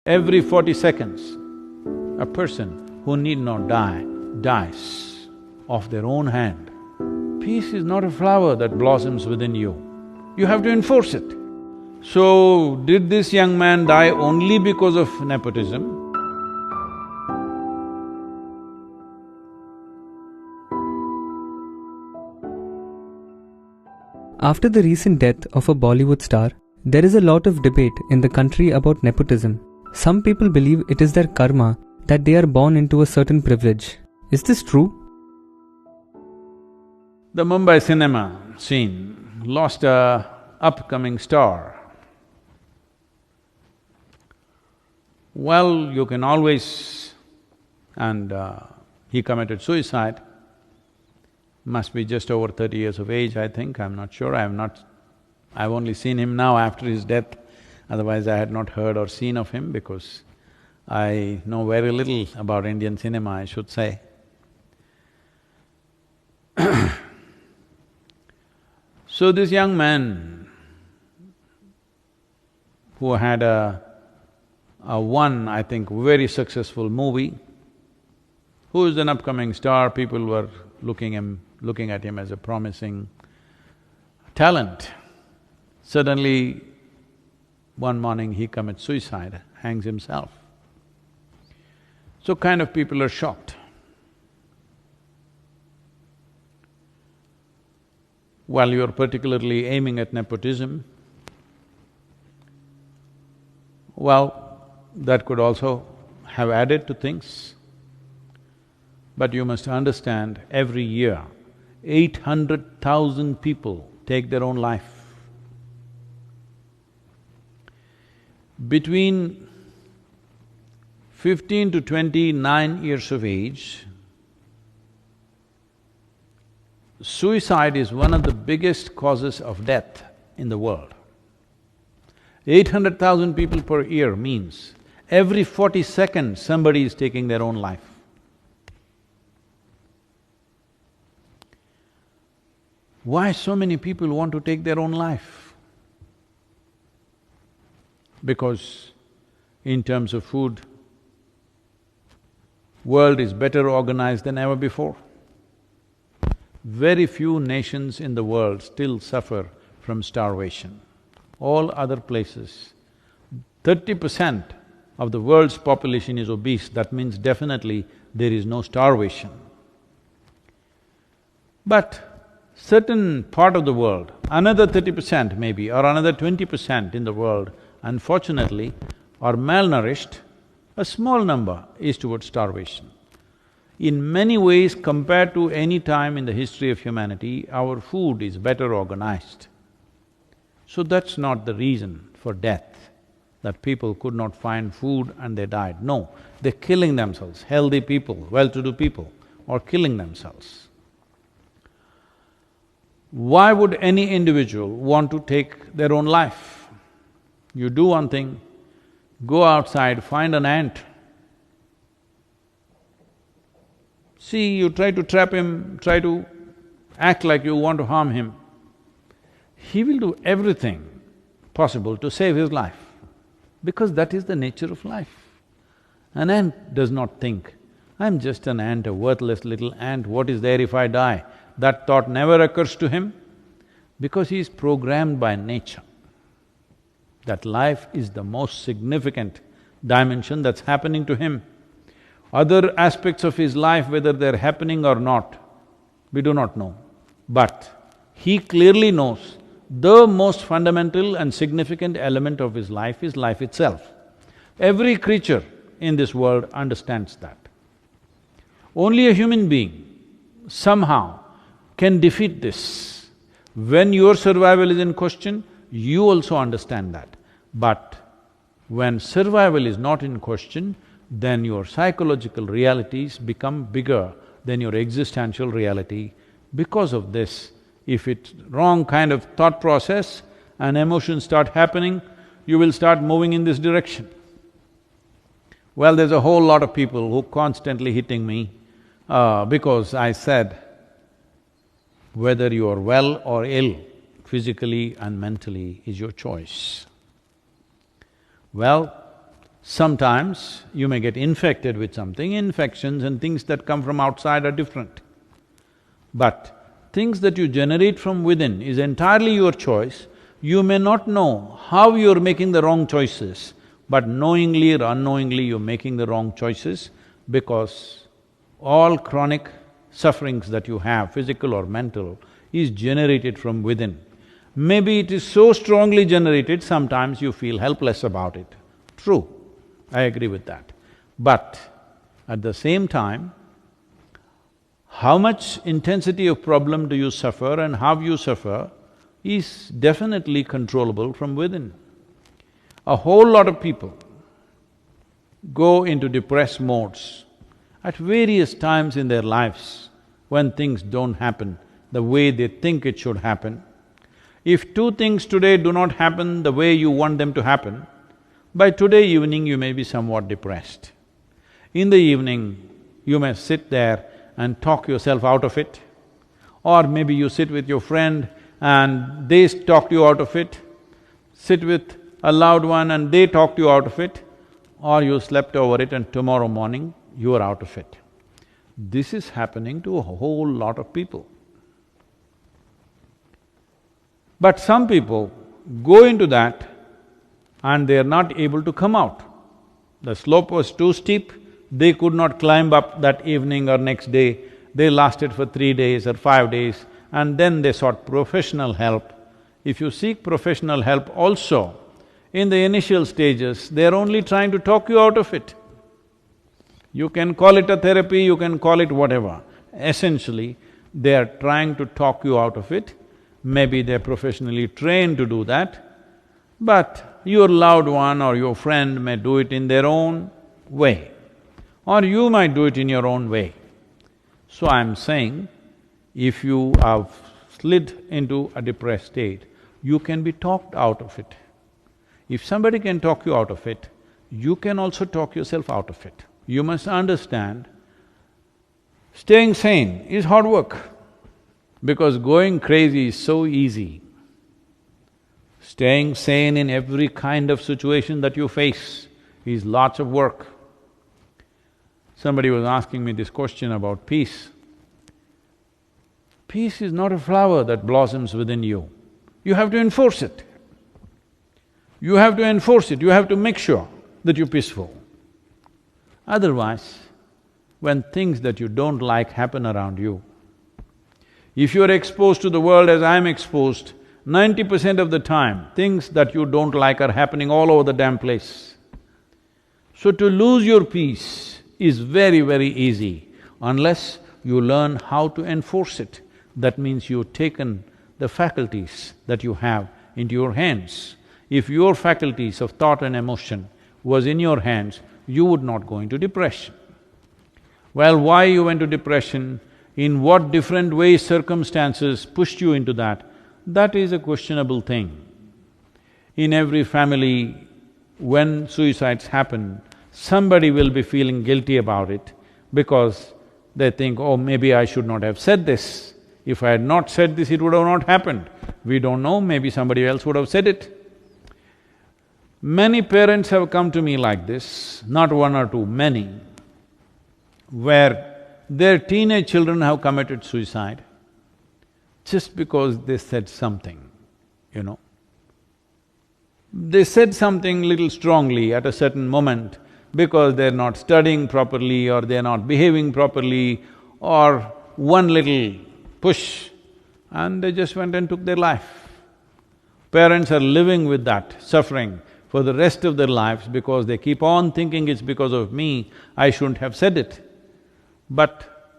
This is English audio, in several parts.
Every 40 seconds, a person who need not die, dies of their own hand. Peace is not a flower that blossoms within you. You have to enforce it. So, did this young man die only because of nepotism? After the recent death of a Bollywood star, there is a lot of debate in the country about nepotism. Some people believe it is their karma that they are born into a certain privilege. Is this true? The Mumbai cinema scene lost a upcoming star. Well, you can always… and he committed suicide. Must be just over 30 years of age, I think, I'm not sure, I've only seen him now after his death, otherwise I had not heard or seen of him because I know very little about Indian cinema, I should say. So this young man who had a one, I think, very successful movie, who is an upcoming star, people were looking at him as a promising talent. Suddenly, one morning he commits suicide, hangs himself. So kind of people are shocked. While you're particularly aiming at nepotism, well, that could also have added to things. But you must understand, every year, 800,000 people take their own life. Between 15 to 29 years of age, suicide is one of the biggest causes of death in the world. 800,000 people per year means every 40 seconds somebody is taking their own life. Why so many people want to take their own life? Because in terms of food, world is better organized than ever before. Very few nations in the world still suffer from starvation. All other places, 30% of the world's population is obese, that means definitely there is no starvation. But certain part of the world, another 30% maybe, or another 20% in the world, unfortunately, are malnourished, a small number is towards starvation. In many ways, compared to any time in the history of humanity, our food is better organized. So that's not the reason for death, that people could not find food and they died. No, they're killing themselves. Healthy people, well-to-do people are killing themselves. Why would any individual want to take their own life? You do one thing, go outside, find an ant. See, you try to trap him, try to act like you want to harm him. He will do everything possible to save his life, because that is the nature of life. An ant does not think, I'm just an ant, a worthless little ant, what is there if I die? That thought never occurs to him, because he is programmed by nature that life is the most significant dimension that's happening to him. Other aspects of his life, whether they're happening or not, we do not know. But he clearly knows the most fundamental and significant element of his life is life itself. Every creature in this world understands that. Only a human being somehow can defeat this. When your survival is in question, you also understand that. But when survival is not in question, then your psychological realities become bigger than your existential reality. Because of this, if it's wrong kind of thought process and emotions start happening, you will start moving in this direction. Well, there's a whole lot of people who constantly hitting me because I said, whether you are well or ill, physically and mentally, is your choice. Well, Sometimes you may get infected with something. Infections and things that come from outside are different. But things that you generate from within is entirely your choice. You may not know how you're making the wrong choices, but knowingly or unknowingly you're making the wrong choices because all chronic sufferings that you have, physical or mental, is generated from within. Maybe it is so strongly generated, sometimes you feel helpless about it. True, I agree with that. But at the same time, how much intensity of problem do you suffer and how you suffer is definitely controllable from within. A whole lot of people go into depressed modes at various times in their lives when things don't happen the way they think it should happen. If two things today do not happen the way you want them to happen, by today evening you may be somewhat depressed. In the evening, you may sit there and talk yourself out of it, or maybe you sit with your friend and they talk you out of it, sit with a loved one and they talk you out of it, or you slept over it and tomorrow morning you are out of it. This is happening to a whole lot of people. But some people go into that and they are not able to come out. The slope was too steep, they could not climb up that evening or next day. They lasted for 3 days or 5 days and then they sought professional help. If you seek professional help also, in the initial stages, they're only trying to talk you out of it. You can call it a therapy, you can call it whatever. Essentially, they are trying to talk you out of it. Maybe they're professionally trained to do that, but your loved one or your friend may do it in their own way, or you might do it in your own way. So I'm saying, if you have slid into a depressed state, you can be talked out of it. If somebody can talk you out of it, you can also talk yourself out of it. You must understand, staying sane is hard work, because going crazy is so easy. Staying sane in every kind of situation that you face is lots of work. Somebody was asking me this question about peace. Peace is not a flower that blossoms within you. You have to enforce it. You have to enforce it, you have to make sure that you're peaceful. Otherwise, when things that you don't like happen around you, if you're exposed to the world as I'm exposed, 90% of the time, things that you don't like are happening all over the damn place. So to lose your peace is very, very easy unless you learn how to enforce it. That means you've taken the faculties that you have into your hands. If your faculties of thought and emotion was in your hands, you would not go into depression. Well, why you went to depression, in what different ways circumstances pushed you into that is a questionable thing. In every family, when suicides happen, somebody will be feeling guilty about it because they think, oh, maybe I should not have said this. If I had not said this, it would have not happened. We don't know, maybe somebody else would have said it. Many parents have come to me like this, not one or two, many, where their teenage children have committed suicide just because they said something, you know. They said something little strongly at a certain moment because they're not studying properly or they're not behaving properly or one little push and they just went and took their life. Parents are living with that suffering for the rest of their lives because they keep on thinking it's because of me, I shouldn't have said it. But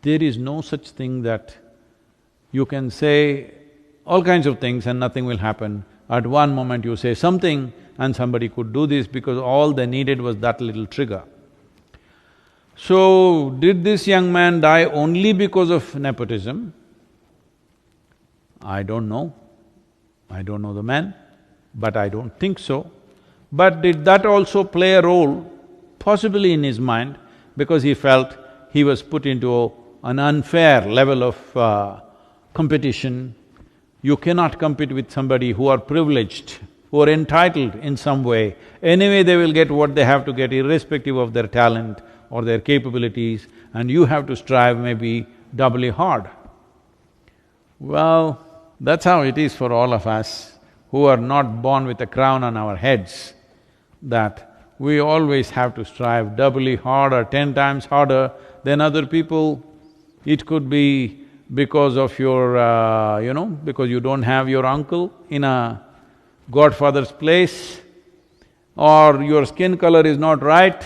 there is no such thing that you can say all kinds of things and nothing will happen. At one moment you say something and somebody could do this because all they needed was that little trigger. So, did this young man die only because of nepotism? I don't know. I don't know the man, but I don't think so. But did that also play a role? Possibly in his mind, because he felt he was put into an unfair level of competition. You cannot compete with somebody who are privileged who are entitled in some way. Anyway, they will get what they have to get irrespective of their talent or their capabilities, and you have to strive maybe doubly hard. Well, that's how it is for all of us who are not born with a crown on our heads, that we always have to strive doubly hard or 10 times harder than other people. It could be because of your, because you don't have your uncle in a godfather's place, or your skin color is not right,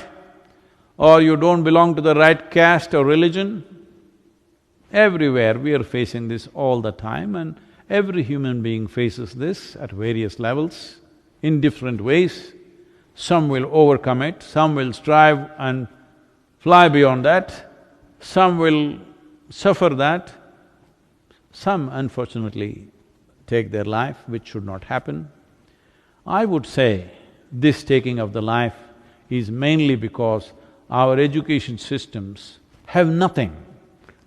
or you don't belong to the right caste or religion. Everywhere we are facing this all the time, and every human being faces this at various levels, in different ways. Some will overcome it, some will strive and fly beyond that, some will suffer that, some unfortunately take their life, which should not happen. I would say this taking of the life is mainly because our education systems have nothing.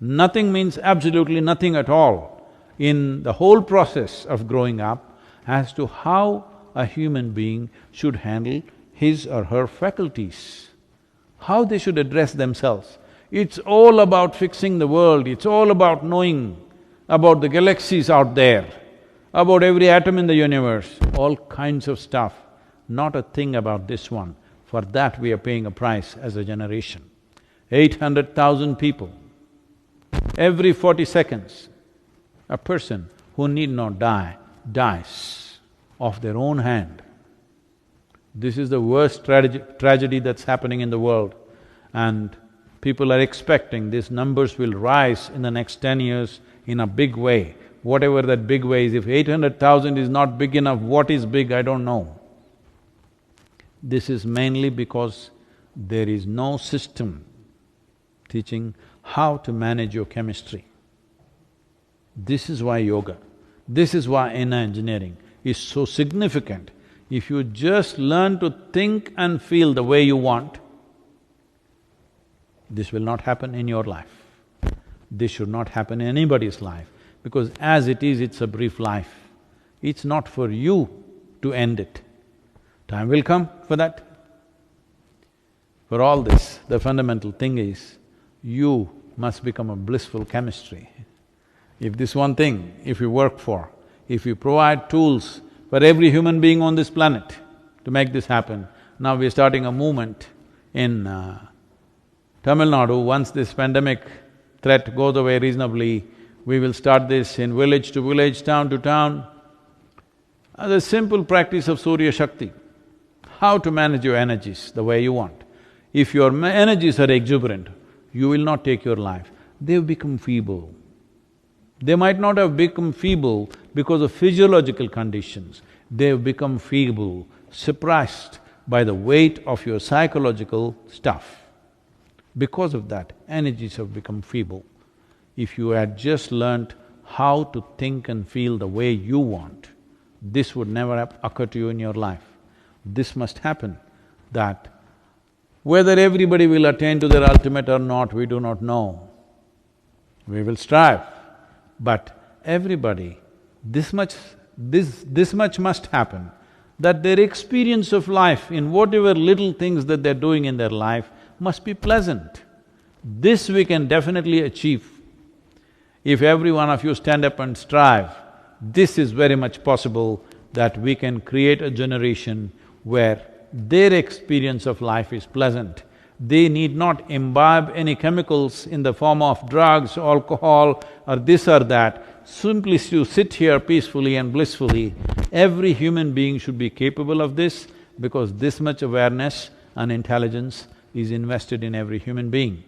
Nothing means absolutely nothing at all in the whole process of growing up as to how a human being should handle his or her faculties, how they should address themselves. It's all about fixing the world, it's all about knowing about the galaxies out there, about every atom in the universe, all kinds of stuff, not a thing about this one. For that we are paying a price as a generation. 800,000 people, every 40 seconds, a person who need not die, dies of their own hand. This is the worst tragedy that's happening in the world, and people are expecting these numbers will rise in the next 10 years in a big way. Whatever that big way is, if 800,000 is not big enough, what is big, I don't know. This is mainly because there is no system teaching how to manage your chemistry. This is why yoga, this is why inner engineering is so significant. If you just learn to think and feel the way you want, this will not happen in your life. This should not happen in anybody's life, because as it is, it's a brief life. It's not for you to end it. Time will come for that. For all this, the fundamental thing is, you must become a blissful chemistry. If this one thing, if you work for, if you provide tools for every human being on this planet to make this happen, now we're starting a movement in Tamil Nadu. Once this pandemic threat goes away reasonably, we will start this in village to village, town to town. The simple practice of Surya Shakti, how to manage your energies the way you want. If your energies are exuberant, you will not take your life. They've become feeble. They might not have become feeble because of physiological conditions. They've become feeble, suppressed by the weight of your psychological stuff. Because of that, energies have become feeble. If you had just learnt how to think and feel the way you want, this would never occur to you in your life. This must happen, that whether everybody will attain to their ultimate or not, we do not know. We will strive, but everybody, this much must happen, that their experience of life in whatever little things that they're doing in their life must be pleasant. This we can definitely achieve. If every one of you stand up and strive, this is very much possible that we can create a generation where their experience of life is pleasant. They need not imbibe any chemicals in the form of drugs, alcohol or this or that. Simply to sit here peacefully and blissfully, every human being should be capable of this, because this much awareness and intelligence is invested in every human being.